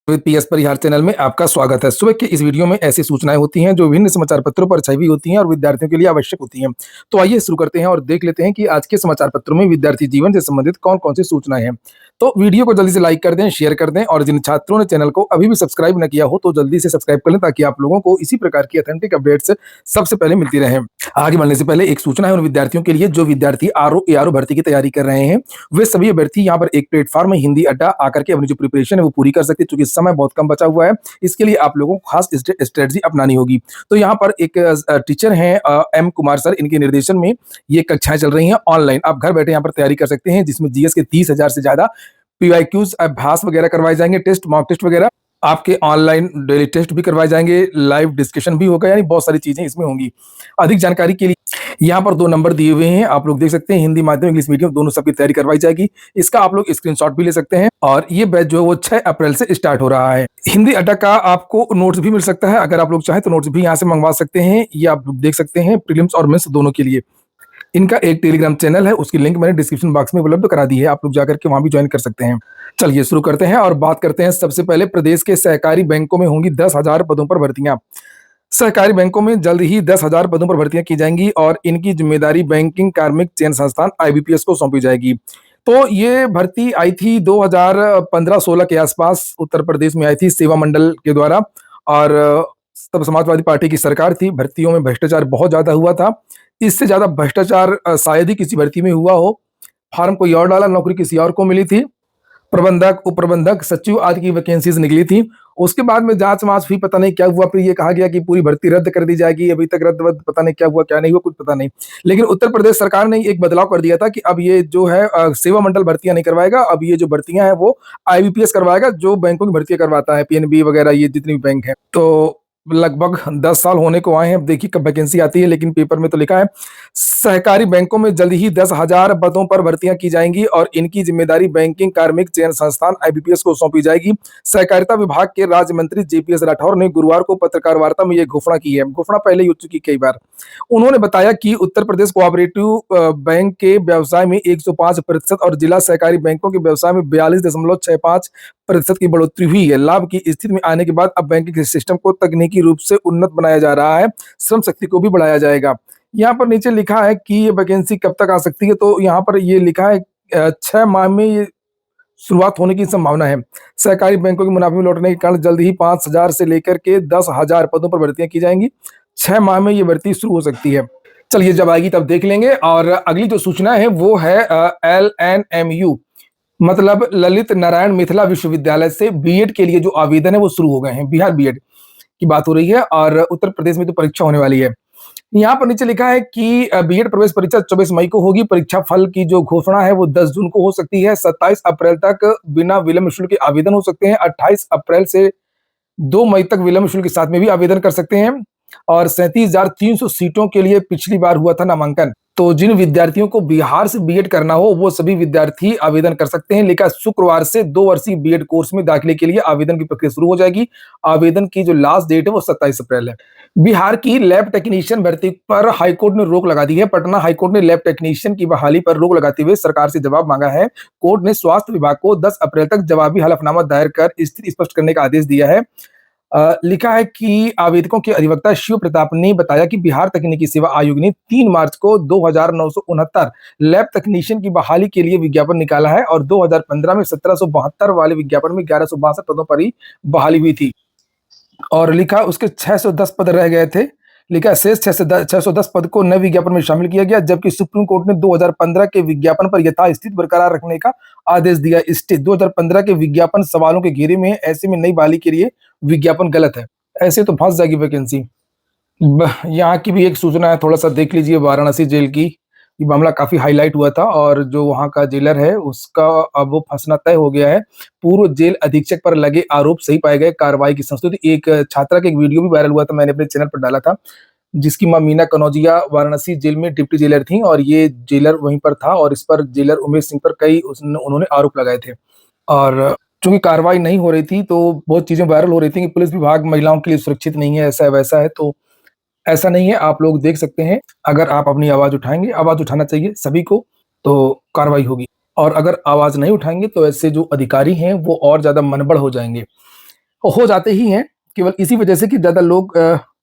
With PS Parihar channel में आपका स्वागत है। सुबह की इस वीडियो में ऐसी सूचनाएं होती हैं जो विभिन्न समाचार पत्रों पर छपी हुई होती हैं और विद्यार्थियों के लिए आवश्यक होती हैं। तो आइए शुरू करते हैं और देख लेते हैं कि आज के समाचार पत्रों में विद्यार्थी जीवन से संबंधित कौन-कौन सी सूचनाएं हैं। तो वीडियो को जल्दी से लाइक कर दें, शेयर कर दें और जिन छात्रों ने चैनल को अभी भी सब्सक्राइब न किया हो तो जल्दी से सब्सक्राइब कर लें ताकि आप लोगों को इसी प्रकार की ऑथेंटिक अपडेट्स सबसे पहले मिलती रहें। आगे बढ़ने से पहले एक सूचना है उन विद्यार्थियों के लिए जो विद्यार्थी आरओ, एआरओ भर्ती की तैयारी कर रहे हैं। वे सभी अभ्यर्थी यहाँ पर एक प्लेटफॉर्म में हिंदी अड्डा आकर के अपनी जो प्रिपरेशन है वो पूरी कर सकते हैं क्योंकि समय बहुत कम बचा हुआ है। इसके लिए आप लोगों को खास स्ट्रेटजी अपनानी होगी। तो यहाँ पर एक टीचर हैं एम कुमार सर, इनके निर्देशन में ये कक्षाएं चल रही हैं ऑनलाइन। आप घर बैठे यहाँ पर तैयारी कर सकते हैं जिसमें जीएस के 30,000 से ज्यादा पीवाईक्यूज अभ्यास वगैरह करवाए जाएंगे, टेस्ट, मॉक टेस्ट वगैरह। आपके ऑनलाइन डेली टेस्ट भी करवाए जाएंगे, लाइव डिस्कशन भी होगा, यानी बहुत सारी चीजें इसमें होंगी। अधिक जानकारी के लिए यहाँ पर 2 नंबर दिए हुए हैं, आप लोग देख सकते हैं। हिंदी माध्यम, इंग्लिश मीडियम दोनों सबकी तैयारी करवाई जाएगी। इसका आप लोग स्क्रीनशॉट भी ले सकते हैं और ये बैच जो है वो 6 अप्रैल से स्टार्ट हो रहा है। हिंदी अड्डा का आपको नोट्स भी मिल सकता है, अगर आप लोग चाहें तो नोट्स भी यहाँ से मंगवा सकते हैं। ये आप लोग देख सकते हैं प्रीलिम्स और मेंस दोनों के लिए। इनका एक टेलीग्राम चैनल है, उसकी लिंक मैंने डिस्क्रिप्शन बॉक्स में उपलब्ध करा दी है, आप लोग जाकर के वहां भी ज्वाइन कर सकते हैं। चलिए शुरू करते हैं और बात करते हैं। सबसे पहले प्रदेश के सहकारी बैंकों में होंगी 10,000 पदों पर भर्तियां। सहकारी बैंकों में जल्द ही 10,000 पदों पर भर्तियां की जाएंगी और इनकी जिम्मेदारी बैंकिंग कार्मिक चयन संस्थान आईबीपीएस को सौंपी जाएगी। तो ये भर्ती आई थी 2015-16 के आसपास, उत्तर प्रदेश में आई थी सेवा मंडल के द्वारा। और तब समाजवादी पार्टी की सरकार थी। भर्तियों में भ्रष्टाचार बहुत ज्यादा हुआ था। इससे ज्यादा भ्रष्टाचार शायद ही किसी भर्ती में हुआ हो। फार्म कोई और डाला, नौकरी किसी और को मिली थी। प्रबंधक, उप प्रबंधक, सचिव आदि की वैकेंसीज निकली थी। उसके बाद में जांच-वाँच हुई, पता नहीं क्या हुआ, फिर ये कहा गया कि पूरी भर्ती रद्द कर दी जाएगी। अभी तक रद्द-वद्द पता नहीं क्या हुआ, क्या नहीं हुआ, कुछ पता नहीं। लेकिन उत्तर प्रदेश सरकार ने एक बदलाव कर दिया था कि अब ये जो है सेवा मंडल भर्तियाँ नहीं करवाएगा, अब ये जो भर्तियाँ हैं वो आईबीपीएस करवाएगा, जो बैंकों की भर्तियाँ करवाता है, पीएनबी वगैरह, ये जितनी भी बैंक हैं। तो लगभग 10 साल होने को आए हैं, अब देखिए कब वैकेंसी आती है, लेकिन पेपर में तो लिखा है सहकारी बैंकों में जल्द ही 10,000 पदों पर भर्तियां की जाएंगी और इनकी जिम्मेदारी बैंकिंग कार्मिक चयन संस्थान आईबीपीएस को सौंपी जाएगी। सहकारिता विभाग के राज्य मंत्री जेपीएस राठौर ने गुरुवार को पत्रकार वार्ता में यह घोषणा की है। घोषणा पहले ही हो चुकी कई बार। उन्होंने बताया कि उत्तर प्रदेश कोऑपरेटिव बैंक के व्यवसाय में 105% और जिला सहकारी बैंकों के व्यवसाय में 42.65% की बढ़ोतरी हुई है। लाभ की स्थिति में आने के बाद अब बैंकिंग सिस्टम को तकनीकी रूप से उन्नत बनाया जा रहा है, श्रम शक्ति को भी बढ़ाया जाएगा। यहाँ पर नीचे लिखा है कि ये वैकेंसी कब तक आ सकती है, तो यहाँ पर ये लिखा है 6 माह में ये शुरुआत होने की संभावना है। सहकारी बैंकों के मुनाफे में लौटने के कारण जल्द ही 5,000 से लेकर के 10,000 पदों पर भर्तियां की जाएंगी। 6 माह में ये भर्ती शुरू हो सकती है। चलिए जब आएगी तब देख लेंगे। और अगली जो सूचना है वो है LNMU, मतलब ललित नारायण मिथिला विश्वविद्यालय से बीएड के लिए जो आवेदन है वो शुरू हो गए हैं। बिहार बीएड की बात हो रही है और उत्तर प्रदेश में तो परीक्षा होने वाली है। यहाँ पर नीचे लिखा है कि बीएड प्रवेश परीक्षा 24 मई को होगी। परीक्षा फल की जो घोषणा है वो 10 जून को हो सकती है। 27 अप्रैल तक बिना विलंब शुल्क के आवेदन हो सकते हैं। 28 अप्रैल से 2 मई तक विलंब शुल्क के साथ में भी आवेदन कर सकते हैं। और 37,300 सीटों के लिए पिछली बार हुआ था नामांकन। तो जिन विद्यार्थियों को बिहार से बीएड करना हो वो सभी विद्यार्थी आवेदन कर सकते हैं। लेकिन शुक्रवार से 2 वर्षीय बीएड कोर्स में दाखिले के लिए आवेदन की प्रक्रिया शुरू हो जाएगी। आवेदन की जो लास्ट डेट है वो 27 अप्रैल है। बिहार की लैब टेक्नीशियन भर्ती पर हाईकोर्ट ने रोक लगा दी है। पटना हाईकोर्ट ने लैब टेक्नीशियन की बहाली पर रोक लगाते हुए सरकार से जवाब मांगा है। कोर्ट ने स्वास्थ्य विभाग को 10 अप्रैल तक जवाबी हलफनामा दायर कर स्थिति स्पष्ट करने का आदेश दिया है। लिखा है कि आवेदकों के अधिवक्ता शिव प्रताप ने बताया कि बिहार तकनीकी सेवा आयोग ने 3 मार्च को 2,969 लैब तकनीशियन की बहाली के लिए विज्ञापन निकाला है और 2015 में 1,772 वाले विज्ञापन में 1,162 पदों पर ही बहाली हुई थी। और लिखा उसके 610 पद रह गए थे। लिखा शेष 610 पद को नए विज्ञापन में शामिल किया गया, जबकि सुप्रीम कोर्ट ने 2015 के विज्ञापन पर यथास्थिति बरकरार रखने का आदेश दिया। स्टे 2015 के विज्ञापन सवालों के घेरे में है, ऐसे में नई बहाली के लिए विज्ञापन गलत है। ऐसे तो फंस जाएगी वैकेंसी। यहाँ की भी एक सूचना है, थोड़ा सा देख लीजिए। वाराणसी जेल की ये मामला काफी हाईलाइट हुआ था और जो वहां का जेलर है उसका अब वो फंसना तय हो गया है। पूर्व जेल अधीक्षक पर लगे आरोप सही पाए गए, कार्रवाई की संस्तुति। एक छात्रा का एक वीडियो भी वायरल हुआ था, मैंने अपने चैनल पर डाला था, जिसकी मां मीना कनौजिया वाराणसी जेल में डिप्टी जेलर थी और ये जेलर वहीं पर था और इस पर जेलर उमेश सिंह पर कई उन्होंने आरोप लगाए थे। और चूंकि कार्रवाई नहीं हो रही थी तो बहुत चीजें वायरल हो रही थी कि पुलिस विभाग महिलाओं के लिए सुरक्षित नहीं है, ऐसा है वैसा है। तो ऐसा नहीं है, आप लोग देख सकते हैं। अगर आप अपनी आवाज उठाएंगे, आवाज उठाना चाहिए सभी को, तो कार्रवाई होगी। और अगर आवाज नहीं उठाएंगे तो ऐसे जो अधिकारी हैं वो और ज्यादा मनबड़ हो जाएंगे। हो जाते ही हैं, केवल इसी वजह से कि ज़्यादा लोग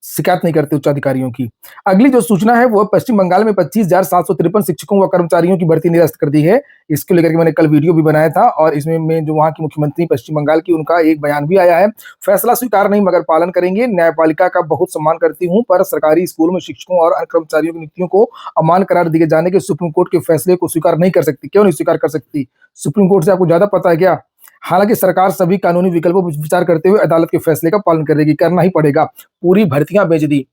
शिकायत नहीं करते उच्चाधिकारियों की। अगली जो सूचना है वो पश्चिम बंगाल में 25,753 शिक्षकों व कर्मचारियों की भर्ती निरस्त कर दी है। इसको लेकर के मैंने कल वीडियो भी बनाया था और इसमें मैं जो वहाँ की मुख्यमंत्री पश्चिम बंगाल की उनका एक बयान भी आया है। फैसला स्वीकार नहीं मगर पालन करेंगे। न्यायपालिका का बहुत सम्मान करती हूँ पर सरकारी स्कूल में शिक्षकों और अन्य कर्मचारियों की नियुक्तियों को अमान्य करार दिए जाने के सुप्रीम कोर्ट के फैसले को स्वीकार नहीं कर सकती। क्यों नहीं स्वीकार कर सकती? सुप्रीम कोर्ट से आपको ज़्यादा पता है क्या? हालांकि सरकार सभी कानूनी विकल्पों पर विचार करते हुए अदालत के फैसले का पालन करेगी, करना ही पड़ेगा। पूरी भर्तियां बेच दी।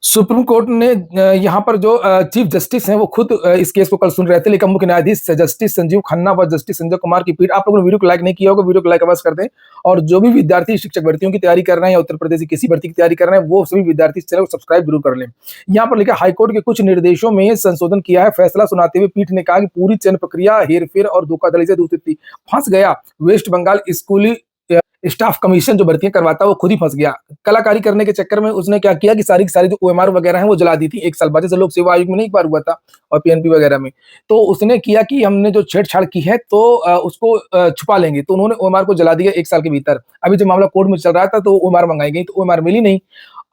सुप्रीम कोर्ट ने यहाँ पर जो चीफ जस्टिस हैं वो खुद इस केस को कल सुन रहे थे, लेकिन मुख्य न्यायाधीश जस्टिस संजीव खन्ना व जस्टिस संजय कुमार की पीठ। आप लोगों ने वीडियो को लाइक नहीं किया होगा, वीडियो को लाइक अवश्य कर दें। और जो भी विद्यार्थी शिक्षक भर्तियों की तैयारी कर रहे हैं या उत्तर प्रदेश की किसी भर्ती की तैयारी कर रहे हैं, वो सभी विद्यार्थी चैनल को सब्सक्राइब जरूर कर लें। यहाँ पर लिखा हाईकोर्ट के कुछ निर्देशों में संशोधन किया है। फैसला सुनाते हुए पीठ ने कहा कि पूरी चयन प्रक्रिया हेरफेर और धोखाधड़ी से दूषित थी। फंस गया वेस्ट बंगाल स्कूली स्टाफ कमीशन जो भर्तियां करवाता है वो खुद ही फंस गया। कलाकारी करने के चक्कर में उसने क्या किया कि सारी की सारी जो ओएमआर वगैरह है वो जला दी थी 1 साल बाद, जैसे लोक सेवा आयोग में नहीं एक बार हुआ था और पीएनपी वगैरह में। तो उसने किया कि हमने जो छेड़छाड़ की है तो उसको छुपा लेंगे, तो उन्होंने ओएमआर को जला दिया 1 साल के भीतर। अभी जब मामला कोर्ट में चल रहा था तो ओएमआर मंगाई गई, तो ओएमआर मिली नहीं।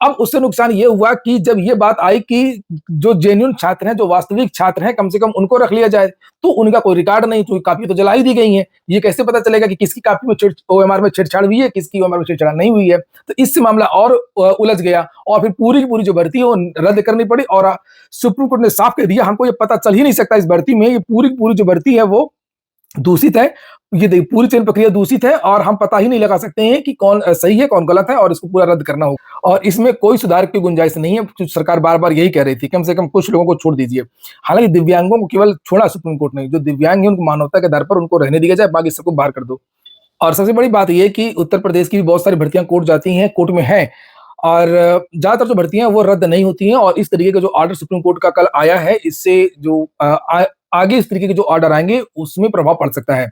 अब उससे नुकसान ये हुआ कि जब ये बात आई कि जो जेन्युइन छात्र हैं, जो वास्तविक छात्र हैं, कम से कम उनको रख लिया जाए, तो उनका कोई रिकॉर्ड नहीं, तो कापी तो जला ही दी गई है। ये कैसे पता चलेगा कि किसकी कापी में ओएमआर में छेड़छाड़ हुई है, किसकी ओएमआर में छेड़छाड़ नहीं हुई है? तो इससे मामला और उलझ गया और फिर पूरी की पूरी जो भर्ती है वो रद्द करनी पड़ी। और सुप्रीम कोर्ट ने साफ कह दिया हमको ये पता चल ही नहीं सकता इस भर्ती में, ये पूरी की पूरी जो भर्ती है वो दूषित है। ये देखिए पूरी चयन प्रक्रिया दूषित है और हम पता ही नहीं लगा सकते हैं कि कौन सही है, कौन गलत है, और इसको पूरा रद्द करना होगा। और इसमें कोई सुधार की गुंजाइश नहीं है। जो सरकार बार-बार यही कह रही थी, कम से कम कुछ लोगों को छोड़ दीजिए। हालाँकि दिव्यांगों को केवल छोड़ा सुप्रीम कोर्ट ने, जो दिव्यांग हैं उनको मानवता के आधार पर उनको रहने दिया जाए, बाकी सबको बाहर कर दो। और सबसे बड़ी बात ये है कि उत्तर प्रदेश की भी बहुत सारी भर्तियाँ कोर्ट जाती हैं, कोर्ट में हैं, और ज़्यादातर जो भर्तियाँ हैं वो रद्द नहीं होती हैं। और इस तरीके का जो ऑर्डर सुप्रीम कोर्ट का कल आया है, इससे जो आगे इस तरीके के जो ऑर्डर आएँगे उसमें प्रभाव पड़ सकता है।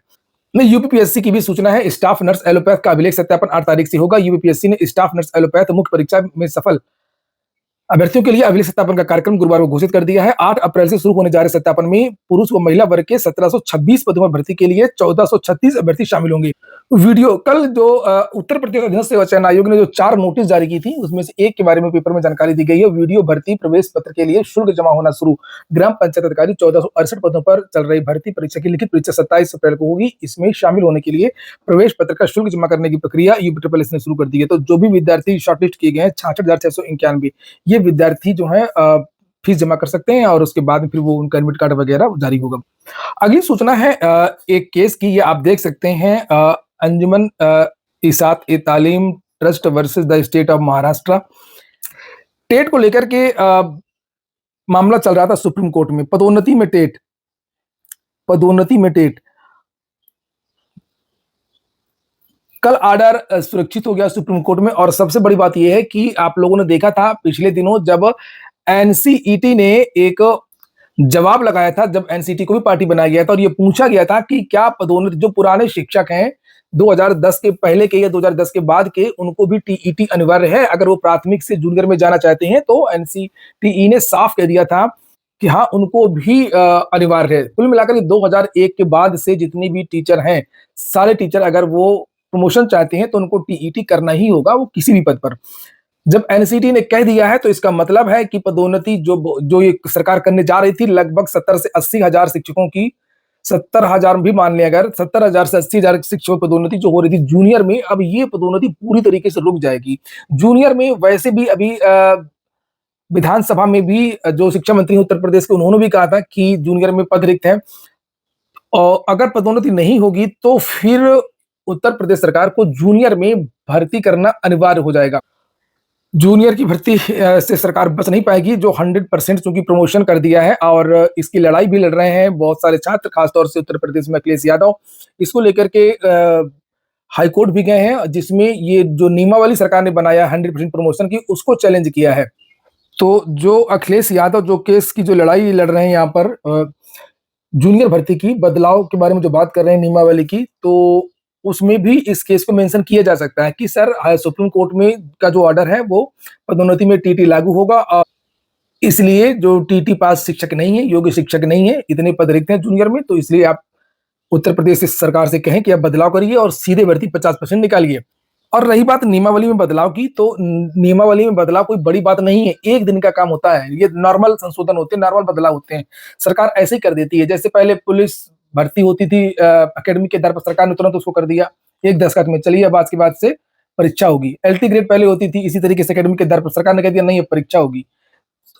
नहीं, यूपीपीएससी की भी सूचना है। स्टाफ नर्स एलोपैथ का अभिलेख सत्यापन 8 तारीख से होगा। यूपीपीएससी ने स्टाफ नर्स एलोपैथ मुख्य परीक्षा में सफल अभ्यर्थियों के लिए अभिलेख सत्यापन का कार्यक्रम गुरुवार को घोषित कर दिया है। 8 अप्रैल से शुरू होने जा रहे सत्यापन में पुरुष व महिला वर्ग के 1726 पदों पर भर्ती के लिए 1436 अभ्यर्थी शामिल होंगे। वीडियो कल जो उत्तर प्रदेश अधीनस्थ सेवा चयन आयोग ने जो 4 नोटिस जारी की थी, उसमें से एक के बारे में पेपर में जानकारी दी गई है। वीडियो भर्ती प्रवेश पत्र के लिए शुल्क जमा होना शुरू। ग्राम पंचायत अधिकारी 1468 पदों पर चल रही भर्ती परीक्षा की लिखित परीक्षा 27 अप्रैल को होगी। इसमें शामिल होने के लिए प्रवेश पत्र का शुल्क जमा करने की प्रक्रिया यूपीट्रिपल ने शुरू कर दी है। तो जो भी विद्यार्थी शॉर्टलिस्ट किए गए हैं 66,691, ये विद्यार्थी जो है फीस जमा कर सकते हैं और उसके बाद में फिर वो उनका एडमिट कार्ड वगैरह जारी होगा। अगली सूचना है एक केस की, ये आप देख सकते हैं, अंजुमन Ishaat e Taleem trust versus the state of Maharashtra. TET को लेकर के मामला चल रहा था सुप्रीम कोर्ट में। पदोन्नति में टेट, पदोन्नति में टेट। कल ऑर्डर सुरक्षित हो गया सुप्रीम कोर्ट में। और सबसे बड़ी बात यह है कि आप लोगों ने देखा था पिछले दिनों जब एनसीईटी ने एक जवाब लगाया था, जब एनसीईटी को भी पार्टी बनाया गया था और ये पूछा गया था कि क्या पदोन्नति जो पुराने शिक्षक हैं 2010 के पहले के या 2010 के बाद के, उनको भी टीईटी अनिवार्य है अगर वो प्राथमिक से जूनियर में जाना चाहते हैं? तो एनसीटीई ने साफ कह दिया था कि हाँ, उनको भी अनिवार्य है। कुल मिलाकर 2001 के बाद से जितनी भी टीचर हैं, सारे टीचर अगर वो प्रमोशन चाहते हैं तो उनको टीईटी करना ही होगा, वो किसी भी पद पर। जब एनसीटी ने कह दिया है तो इसका मतलब है कि पदोन्नति जो ये सरकार करने जा रही थी, लगभग 70 से 80 हजार शिक्षकों की, 70,000 भी मान लिया, अगर 70,000 से 80,000 शिक्षकों की पदोन्नति जो हो रही थी जूनियर में, अब ये पदोन्नति पूरी तरीके से रुक जाएगी। जूनियर में वैसे भी अभी विधानसभा में भी जो शिक्षा मंत्री उत्तर प्रदेश के, उन्होंने भी कहा था कि जूनियर में पद रिक्त है और अगर पदोन्नति नहीं होगी तो फिर उत्तर प्रदेश सरकार को जूनियर में भर्ती करना अनिवार्य हो जाएगा। जूनियर की भर्ती से सरकार बच नहीं पाएगी, जो 100% चूंकि प्रमोशन कर दिया है और इसकी लड़ाई भी लड़ रहे हैं बहुत सारे छात्र, खासतौर से उत्तर प्रदेश में अखिलेश यादव। इसको लेकर के हाईकोर्ट भी गए हैं, जिसमें ये जो नियमावली सरकार ने बनाया 100% प्रमोशन की, उसको चैलेंज किया है। तो जो अखिलेश यादव जो केस की जो लड़ाई लड़ रहे हैं यहाँ पर जूनियर भर्ती की बदलाव के बारे में जो बात कर रहे हैं नियमावली की, तो उसमें भी इस केस को मेंशन किया जा सकता है कि सर सुप्रीम कोर्ट में का जो ऑर्डर है वो पदोन्नति में टीटी लागू होगा और इसलिए जो टीटी पास शिक्षक नहीं है, योग्य शिक्षक नहीं है, इतने पद रिक्त हैं जूनियर में, तो इसलिए आप उत्तर प्रदेश सरकार से कहें कि आप बदलाव करिए और सीधे भर्ती 50% निकालिए। और रही बात नियमावली में बदलाव की, तो नियमावली में बदलाव कोई बड़ी बात नहीं है, 1 दिन का काम होता है। ये नॉर्मल संशोधन होते हैं, नॉर्मल बदलाव होते हैं। सरकार ऐसे ही कर देती है, जैसे पहले पुलिस भर्ती होती थी एकेडमी के आधार पर, सरकार ने तुरंत उसको कर दिया 1 दशक में, चलिए अब आज के बाद से परीक्षा होगी। एलटी ग्रेड पहले होती थी, इसी तरीके से एकेडमी के आधार पर सरकार ने कह दिया नहीं अब परीक्षा होगी।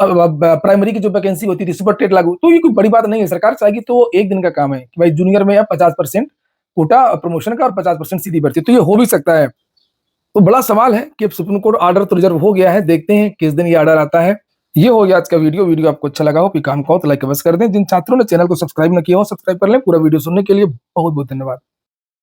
अब प्राइमरी की जो वैकेंसी होती थी सुपर टेट लागू, तो ये कोई बड़ी बात नहीं है। सरकार चाहेगी तो 1 दिन का काम है कि भाई जूनियर में अब 50% कोटा प्रमोशन का और 50% सीधी भर्ती, तो ये हो भी सकता है। तो बड़ा सवाल है कि अब सुप्रीम कोर्ट ऑर्डर तो रिजर्व हो गया है, देखते हैं किस दिन ये ऑर्डर आता है। ये हो गया आज का वीडियो आपको अच्छा लगा हो, काम का हो तो लाइक अवश्य कर दें। जिन छात्रों ने चैनल को सब्सक्राइब न किया हो, सब्सक्राइब कर लें। पूरा वीडियो सुनने के लिए बहुत बहुत धन्यवाद।